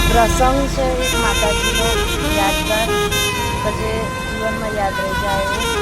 પ્રસંગ છે એક માતાજીનો યાદગાર કે જે જીવનમાં યાદ રહી જાય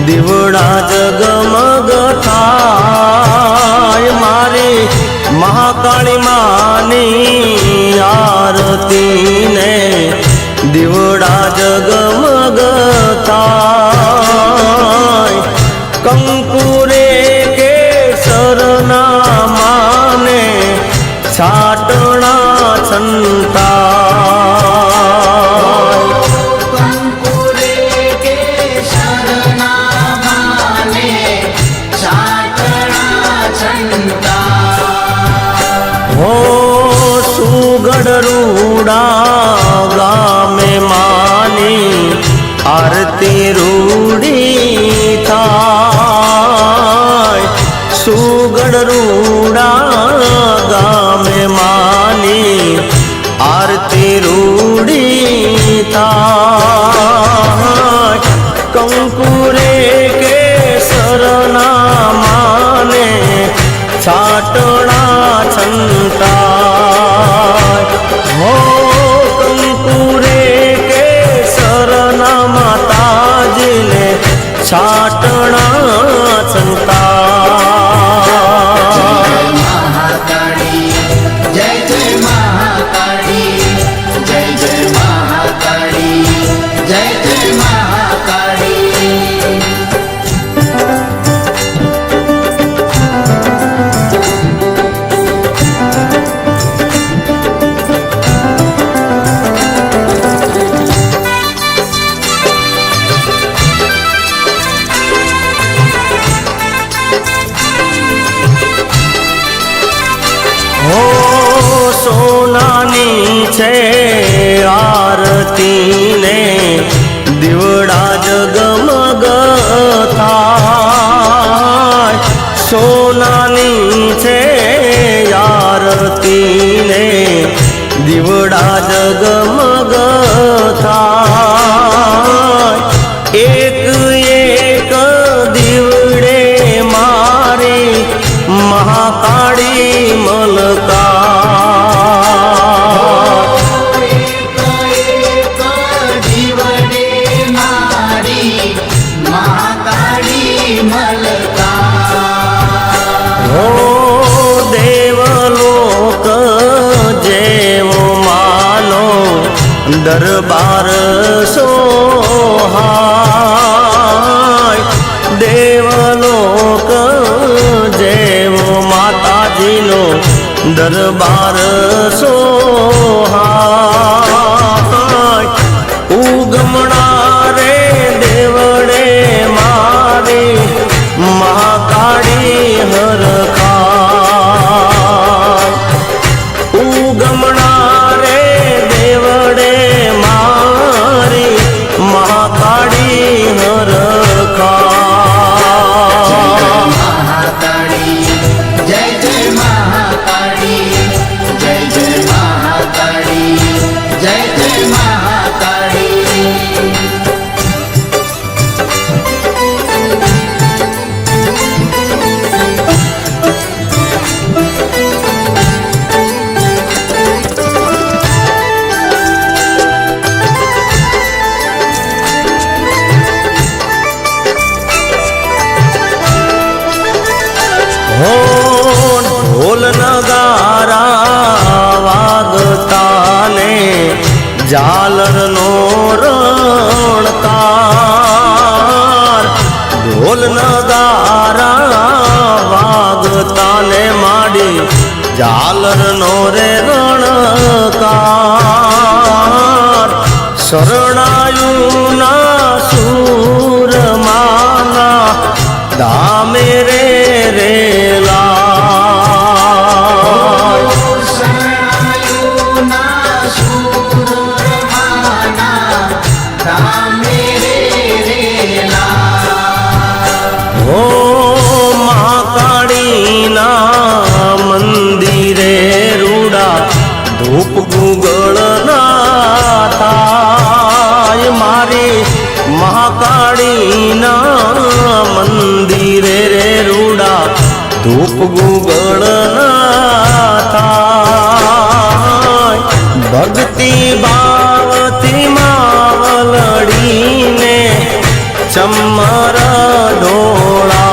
દીવડા જગમગ થાય મારી મહાકાળી માની આરતી ને દીવડા જગમગ થાય કંકુરે કેસરના માને છાટણા છંતા રૂડા ગામે માની આરતી રૂડી થાય સુગડ રૂડા ગામે માની આરતી રૂડી થાય કંકુરે કેસરના માને છાટણા છંટાય હો કંકુરે કેસરના માતાજીને છાટણા છંટાય મહાકાળી જય જય મહાકાળી જય જય મહાકાળી જય જય મહાકાળી હો સોનાની છે આરતીને દીવડા જગમગ થાય સોનાની છે આરતીને દીવડા જગમગ થાય એક એક દીવડે મારી મહાકાળી મલકા એક જીવડે મારી મહાકાળી મલકા હો દેવલોક જેવો માનો દરબાર સોહાય દેવલોક જેવો માતાજીનો દરબાર સોહાય ઉગમણા રે દેવડે મારી મહાકાળી હરખાય ઉગમણા રે દેવડે મારી મહાકાળી હરખાય મહાકાળી જય જય મહાકાળી જય જય મહાકાળી જય જય મહાકાળી હો ઢોલ નગારા વાગતાને ઝાલરનો રણકાર ઢોલ નગારા વાગતાને માડી ઝાલરનો રે રણકાર શરણાયુના સૂરમાના ધામે રે રેલા શરણાયુના સૂરમાના ધામે રે રેલા હો મહાકાળીના મંદિરે રૂડા ધૂપ ગુગળના થાય મારી મહાકાળીના મંદિરે રે રૂડા ધૂપ ગુગળના થાય ભક્તિ ભાવથી માવલડીને ચમર ઢોળાય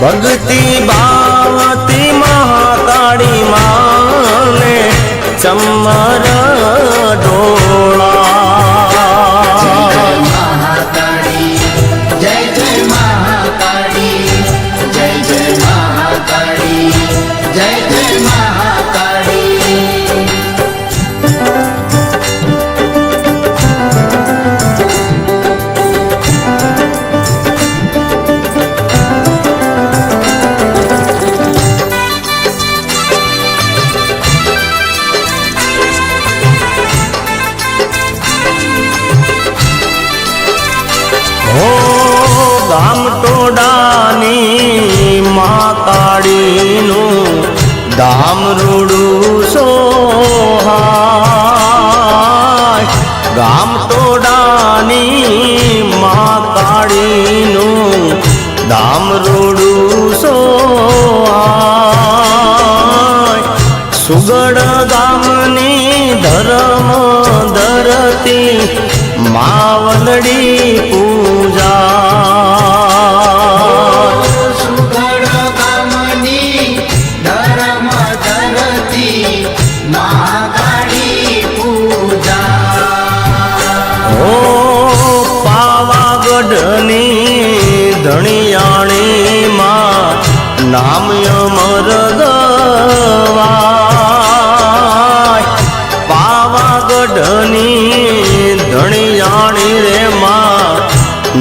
ભક્તિ ભાવથી મહાકાળી માને ચમર ઢોળાય મહાકાળી જય જય મહાકાળી જય જય મહાકાળી જય જય મહાકાળી હો ગામ ટોડાની મહાકાળીનું ધામ રૂડું સોહાય ગામ ટોડાની મહાકાળીનું ધામ રૂડું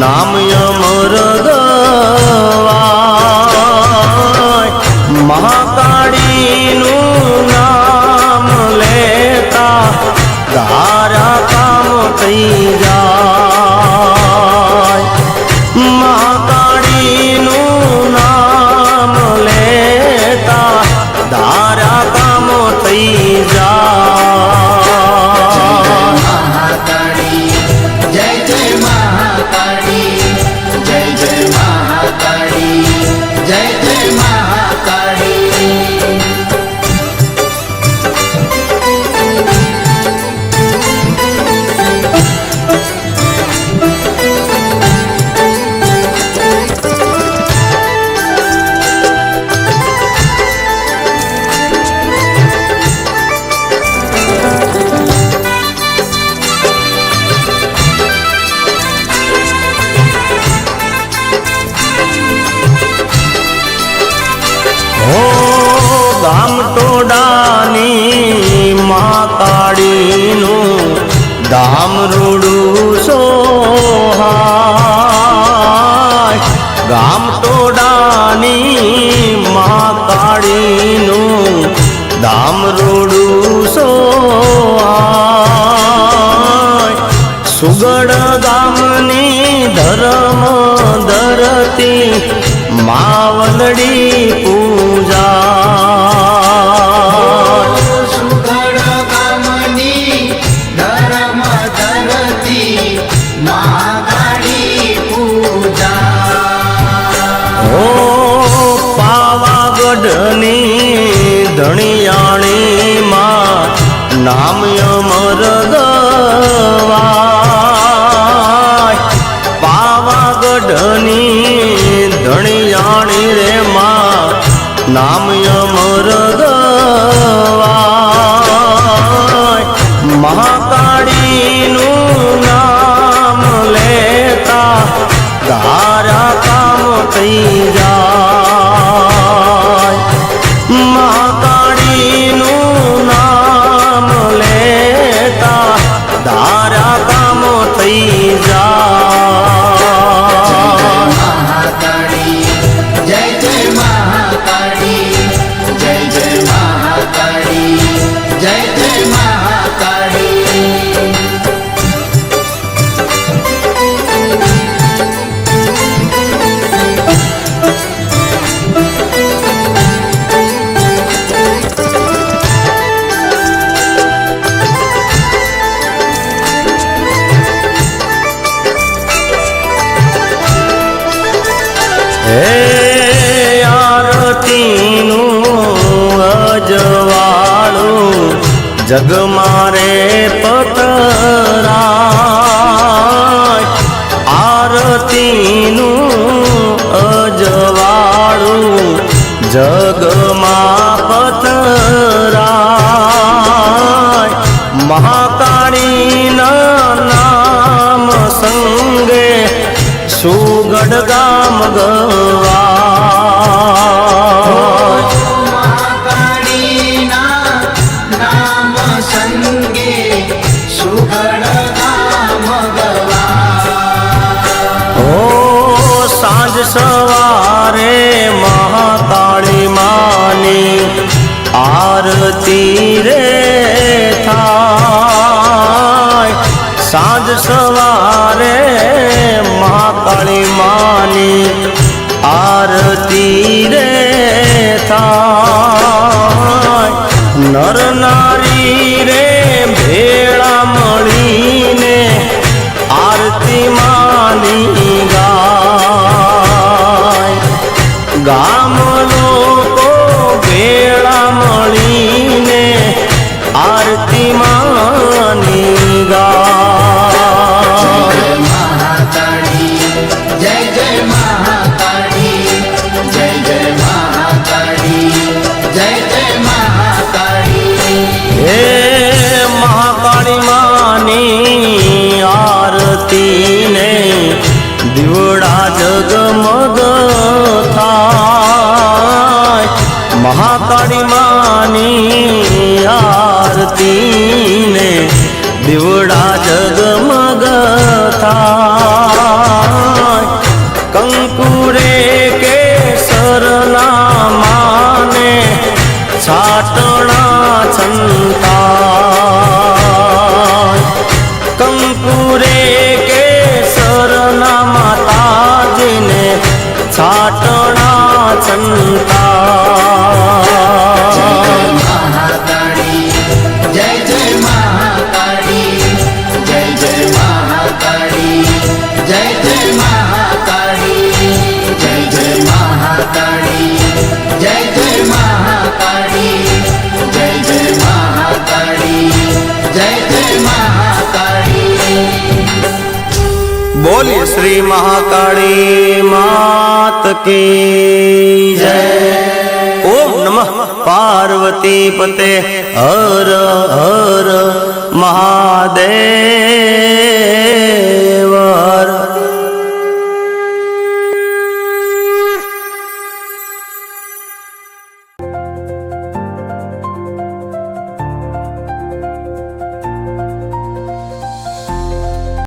નામ અમરગવાય મહાકાળીનું નામ લેતા તારા કામ થઈ જાય મહાકાળીનું નામ લેતા તારા કામ થઈ જાય મહાકાળી જય જય મહાકાળી જય જય મહાકાળી જય જય મહાકાળી હો ગામ ટોડાની મા કાળીનું ધામ રૂડું સોહાય ગામ ટોડાની મા કાળીનું ધામ રૂડું સોહાય સુગડ ગામની ધર્મ ધરતી માવલડી પૂજા સુગડ ગામની ધર્મ ધરતી મહાકાળી પૂજા ઓ પાવાગઢની ધણિયાણી માં નામ અમરગવાય પાવાગઢની ધણિયાણી રે માં નામ અમરગવાય મહાકાળીનું નામ લેતા તારા કામ થઈ જાય મહાકાળીનું નામ લેતા તારા કામ થઈ જાય મહાકાળી જય જય મહાકાળી જય જય મહાકાળી જય જય મહાકાળી હે આરતીનું અજવાળું જગ મારે પતરાય આરતીનું અજવાળું જગમાં પતરાય મહાકાળીના નામ સંગે સુગડ ગામ ગવાય મહાકાળીના નામ સંગે સુગડ ગામ ગવાય ઓ સાંજ સવારે મહાકાળી માની આરતી રે થાય સાંજ સવારે મહાકાળી માની આરતી રે થાય નર નારી રે ભેળા મળીને આરતી માની ગાય ગામ લોકો ભેળા મળીને આરતી માની ગાય જય મહાકાળી જય જય મહાકાળી જય જય મહાકાળી જય જય મહાકાળી હે મહાકાળી માની આરતીને દીવડા જગમગ થાય મહાકાળી માની આરતીને દીવ સંતાન महाकाली जय जय महाकाली जय जय महाकाली जय जय महाकाली जय जय महाकाली जय जय महाकाली जय जय महाकाली जय जय महाकाली बोलिए श्री महाकाली मात की जय। ओम नमः पार्वती पते हर हर महादेव।